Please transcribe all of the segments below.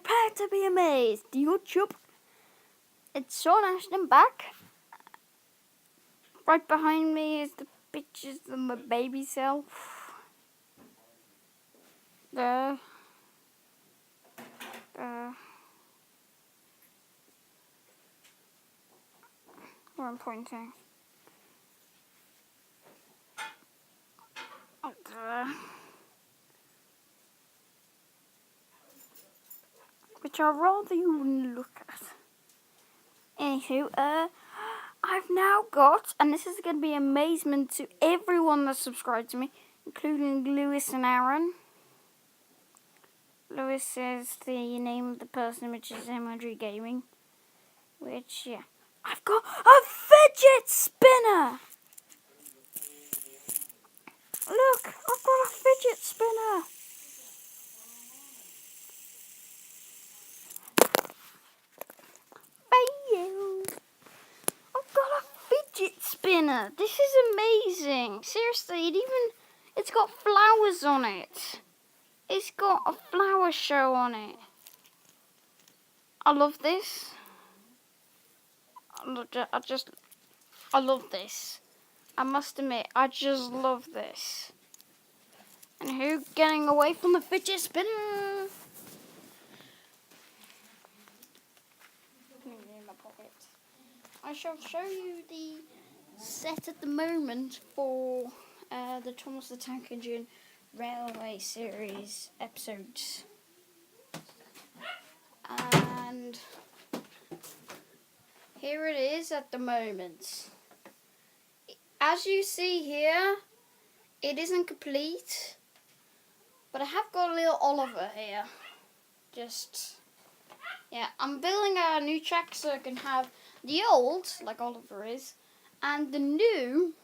Prepare to be amazed. YouTube. It's Sean Ashton back. Right behind me is the pictures of my baby self. There. Where I'm pointing. Up there. Which I'd rather you wouldn't look at. Anywho, I've now got, and this is going to be amazement to everyone that's subscribed to me, including Lewis and Aaron. Lewis is the name of the person, which is Imagery Gaming. Which, yeah. I've got a fidget spinner! Look, I've got a fidget spinner! I've got a fidget spinner. This is amazing. Seriously, it's got flowers on it. It's got a flower show on it. I love this. I love this. I must admit, I just love this. And who getting away from the fidget spinner? In my pocket. I shall show you the set at the moment for the Thomas the Tank Engine Railway Series episodes. And here it is at the moment. As you see here, it isn't complete, but I have got a little Oliver here. I'm building a new track so I can have the old, like Oliver is, and the new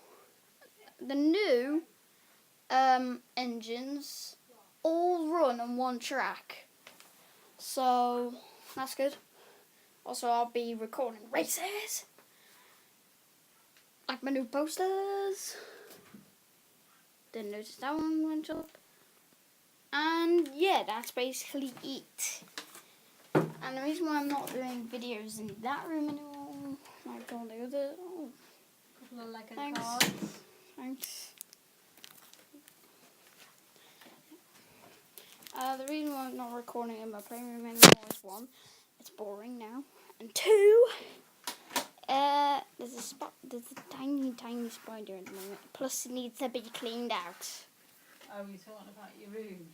engines all run on one track. So that's good. Also, I'll be recording races, like my new posters. Didn't notice that one went up. And yeah, that's basically it. And the reason why I'm not doing videos in that room anymore, like all the other, couple of Lego thanks. cards. Thanks. The reason why I'm not recording in my playroom anymore is one, it's boring now, and two, there's a tiny spider at the moment. Plus, it needs to be cleaned out. Oh, you're talking about your room?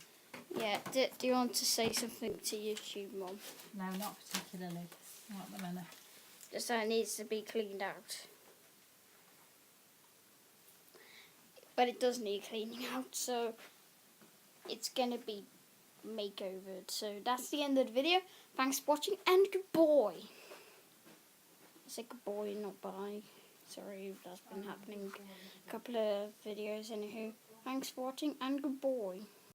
Yeah. Do you want to say something to YouTube, Mum? No, not particularly. Not at the minute. Just that it needs to be cleaned out. But it does need cleaning out, so it's gonna be makeovered. So that's the end of the video. Thanks for watching and goodbye. I said goodbye, not bye. Sorry, that's been happening a couple of videos. Anywho, thanks for watching and goodbye.